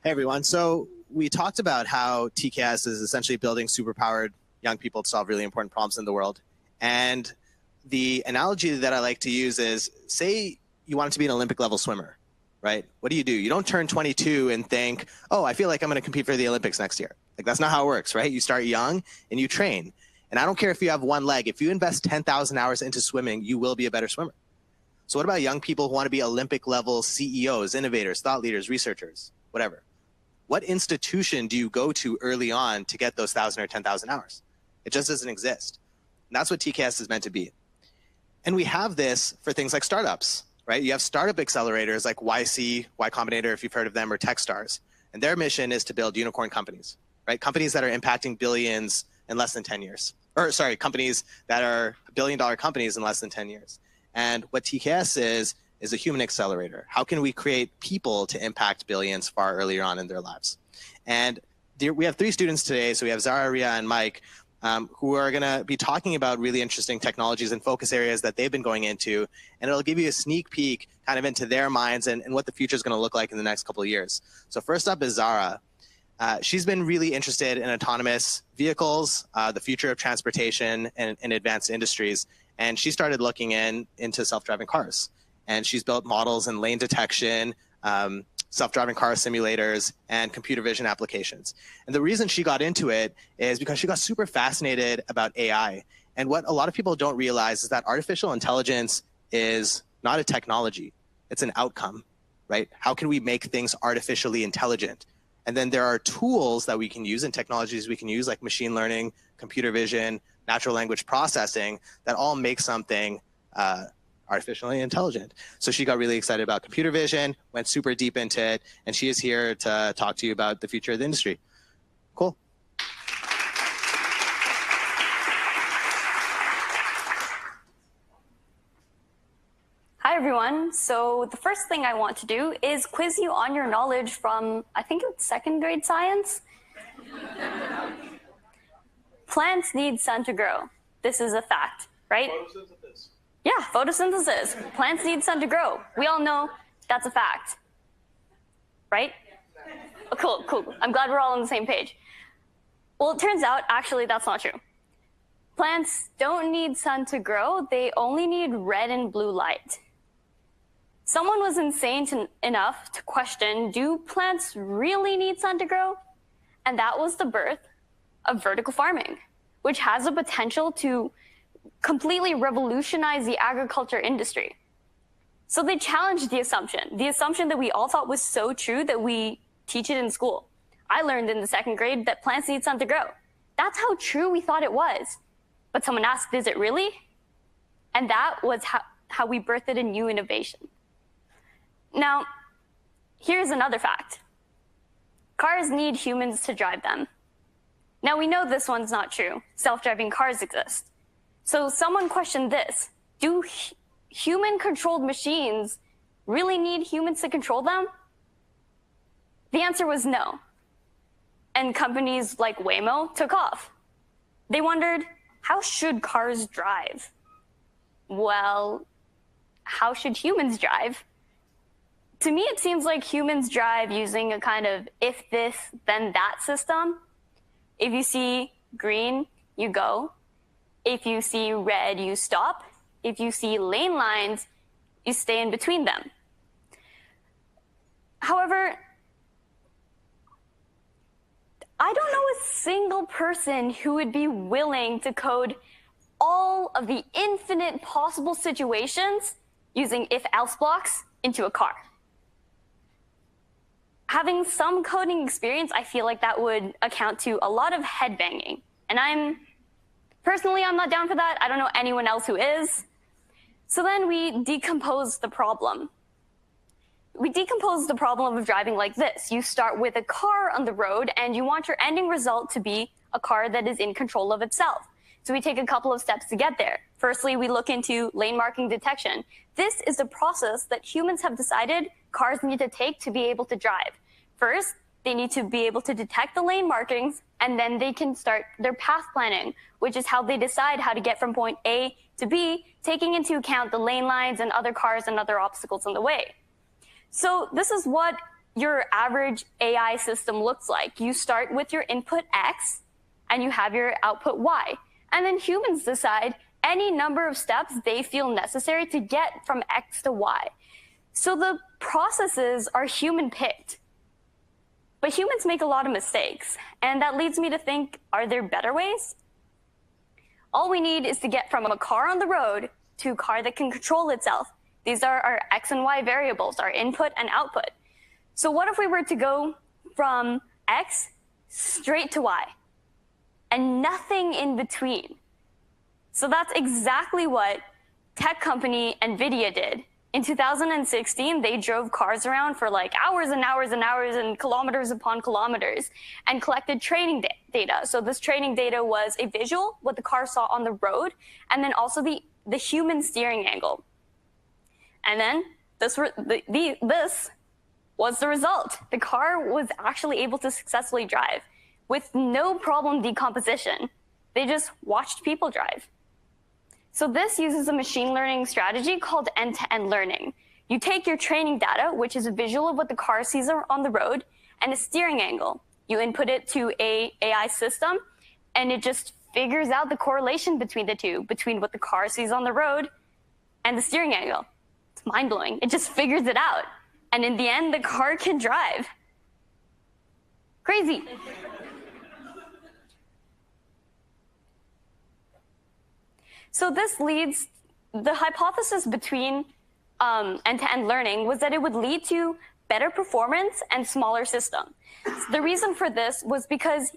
Hey, everyone. So we talked about how TKS is essentially building superpowered young people to solve really important problems in the world. And the analogy that I like to use is, say you wanted to be an Olympic level swimmer, right? What do? You don't turn 22 and think, oh, I feel like I'm going to compete for the Olympics next year. Like, that's not how it works, right? You start young and you train. And I don't care if you have one leg. If you invest 10,000 hours into swimming, you will be a better swimmer. So what about young people who want to be Olympic level CEOs, innovators, thought leaders, researchers, whatever? What institution do you go to early on to get those 1,000 or 10,000 hours? It just doesn't exist. And that's what TKS is meant to be. And we have this for things like startups, right? You have startup accelerators like YC, Y Combinator, if you've heard of them, or Techstars. And their mission is to build unicorn companies, right? Companies that are impacting billions in less than 10 years. Or sorry, companies that are billion-dollar companies in less than 10 years. And what TKS is a human accelerator. How can we create people to impact billions far earlier on in their lives? And we have 3 students today. So we have Zara, Ria, and Mike, who are going to be talking about really interesting technologies and focus areas that they've been going into. And it'll give you a sneak peek kind of into their minds and what the future is going to look like in the next couple of years. So first up is Zara. She's been really interested in autonomous vehicles, the future of transportation and advanced industries. And she started looking into self-driving cars. And she's built models in lane detection, self-driving car simulators, and computer vision applications. And the reason she got into it is because she got super fascinated about AI. And what a lot of people don't realize is that artificial intelligence is not a technology. It's an outcome, right? How can we make things artificially intelligent? And then there are tools that we can use and technologies we can use like machine learning, computer vision, natural language processing that all make something artificially intelligent. So she got really excited about computer vision, went super deep into it, and she is here to talk to you about the future of the industry. Cool. Hi, everyone. So the first thing I want to do is quiz you on your knowledge from, I think it's 2nd grade science. Plants need sun to grow. This is a fact, right? Photosynthesis. Yeah, photosynthesis. Plants need sun to grow. We all know that's a fact, right? Oh, cool. I'm glad we're all on the same page. Well, it turns out, actually, that's not true. Plants don't need sun to grow. They only need red and blue light. Someone was insane enough to question, do plants really need sun to grow? And that was the birth of vertical farming, which has the potential to completely revolutionize the agriculture industry. So they challenged the assumption that we all thought was so true that we teach it in school. I learned in the 2nd grade that plants need sun to grow. That's how true we thought it was. But someone asked, is it really? And that was how we birthed a new innovation. Now, here's another fact. Cars need humans to drive them. Now, we know this one's not true. Self-driving cars exist. So someone questioned this. Do human-controlled machines really need humans to control them? The answer was no. And companies like Waymo took off. They wondered, how should cars drive? Well, how should humans drive? To me, it seems like humans drive using a kind of if this, then that system. If you see green, you go. If you see red, you stop. If you see lane lines, you stay in between them. However, I don't know a single person who would be willing to code all of the infinite possible situations using if-else blocks into a car. Having some coding experience, I feel like that would account to a lot of headbanging. And personally, I'm not down for that. I don't know anyone else who is. So then we decompose the problem. We decompose the problem of driving like this. You start with a car on the road, and you want your ending result to be a car that is in control of itself. So we take a couple of steps to get there. Firstly, we look into lane marking detection. This is the process that humans have decided cars need to take to be able to drive. First, they need to be able to detect the lane markings, and then they can start their path planning, which is how they decide how to get from point A to B, taking into account the lane lines and other cars and other obstacles in the way. So this is what your average AI system looks like. You start with your input X, and you have your output Y. And then humans decide any number of steps they feel necessary to get from X to Y. So the processes are human-picked. But humans make a lot of mistakes, and that leads me to think, are there better ways? All we need is to get from a car on the road to a car that can control itself. These are our X and Y variables, our input and output. So what if we were to go from X straight to Y and nothing in between? So that's exactly what tech company NVIDIA did. In 2016, they drove cars around for like hours and hours and hours and kilometers upon kilometers and collected training data. So this training data was a visual, what the car saw on the road, and then also the human steering angle. And then this was the result. The car was actually able to successfully drive with no problem decomposition. They just watched people drive. So this uses a machine learning strategy called end-to-end learning. You take your training data, which is a visual of what the car sees on the road, and a steering angle. You input it to an AI system, and it just figures out the correlation between the two, between what the car sees on the road and the steering angle. It's mind-blowing. It just figures it out. And in the end, the car can drive. Crazy. So this leads, the hypothesis between end-to-end learning was that it would lead to better performance and smaller system. So the reason for this was because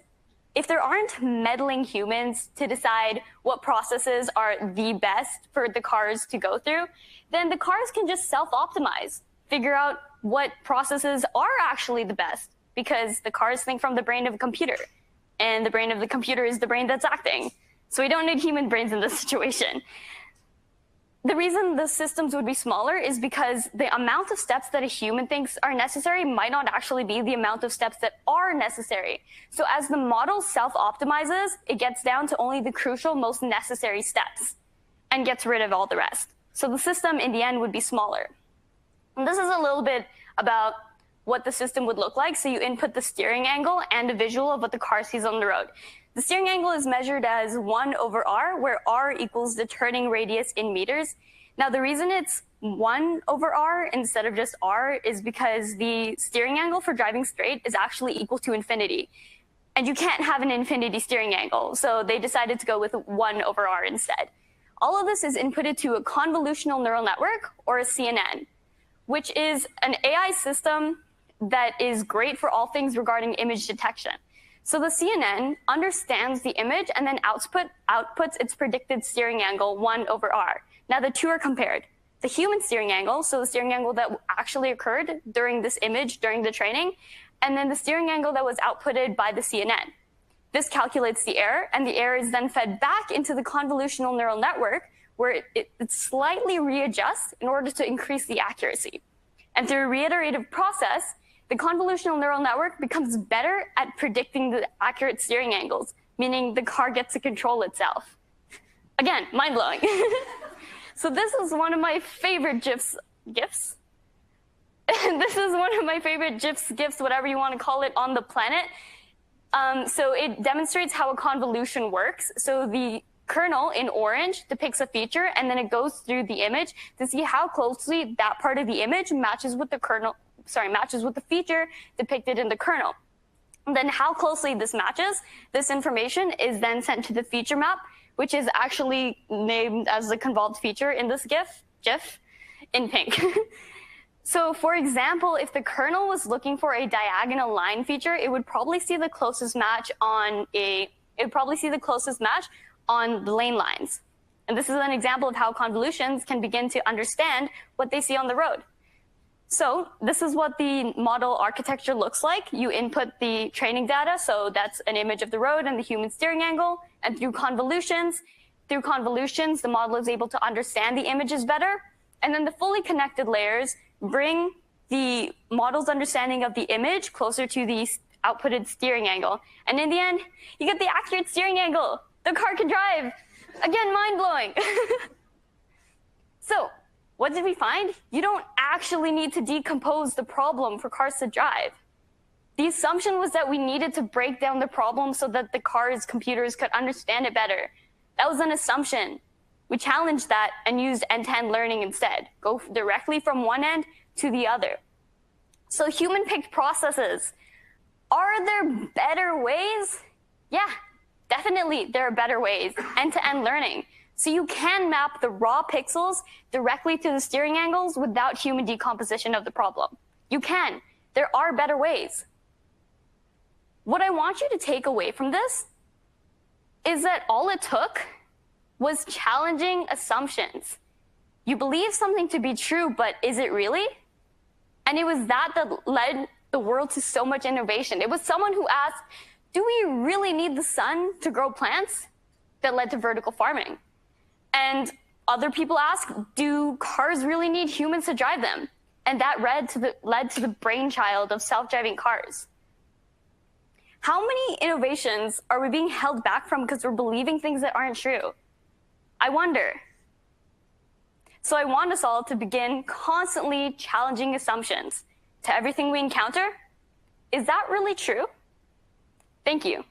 if there aren't meddling humans to decide what processes are the best for the cars to go through, then the cars can just self-optimize, figure out what processes are actually the best, because the cars think from the brain of a computer, and the brain of the computer is the brain that's acting. So we don't need human brains in this situation. The reason the systems would be smaller is because the amount of steps that a human thinks are necessary might not actually be the amount of steps that are necessary. So as the model self-optimizes, it gets down to only the crucial, most necessary steps and gets rid of all the rest. So the system in the end would be smaller. And this is a little bit about what the system would look like. So you input the steering angle and a visual of what the car sees on the road. The steering angle is measured as 1/r, where r equals the turning radius in meters. Now, the reason it's 1/r instead of just r is because the steering angle for driving straight is actually equal to infinity. And you can't have an infinity steering angle, so they decided to go with 1/r instead. All of this is inputted to a convolutional neural network, or a CNN, which is an AI system that is great for all things regarding image detection. So the CNN understands the image and then outputs its predicted steering angle 1/r. Now the two are compared. The human steering angle, so the steering angle that actually occurred during this image, during the training, and then the steering angle that was outputted by the CNN. This calculates the error, and the error is then fed back into the convolutional neural network, where it slightly readjusts in order to increase the accuracy. And through a reiterative process, the convolutional neural network becomes better at predicting the accurate steering angles, meaning the car gets to control itself. Again, mind-blowing. So this is one of my favorite GIFs? This is one of my favorite GIFs, whatever you want to call it, on the planet. So it demonstrates how a convolution works. So the kernel in orange depicts a feature, and then it goes through the image to see how closely that part of the image matches with the feature depicted in the kernel. And then how closely this matches, this information is then sent to the feature map, which is actually named as the convolved feature in this GIF in pink. So for example, if the kernel was looking for a diagonal line feature, it would probably see the closest match on the lane lines. And this is an example of how convolutions can begin to understand what they see on the road. So this is what the model architecture looks like. You input the training data, so that's an image of the road and the human steering angle, and through convolutions, the model is able to understand the images better, and then the fully connected layers bring the model's understanding of the image closer to the outputted steering angle. And in the end, you get the accurate steering angle. The car can drive. Again, mind-blowing. So What did we find? You don't actually need to decompose the problem for cars to drive. The assumption was that we needed to break down the problem so that the car's computers could understand it better. That was an assumption. We challenged that and used end-to-end learning instead. Go directly from one end to the other. So human-picked processes. Are there better ways? Yeah, definitely there are better ways. End-to-end learning. So you can map the raw pixels directly to the steering angles without human decomposition of the problem. You can. There are better ways. What I want you to take away from this is that all it took was challenging assumptions. You believe something to be true, but is it really? And it was that led the world to so much innovation. It was someone who asked, do we really need the sun to grow plants? That led to vertical farming. And other people ask, do cars really need humans to drive them? And that led to the brainchild of self-driving cars. How many innovations are we being held back from because we're believing things that aren't true? I wonder. So I want us all to begin constantly challenging assumptions to everything we encounter. Is that really true? Thank you.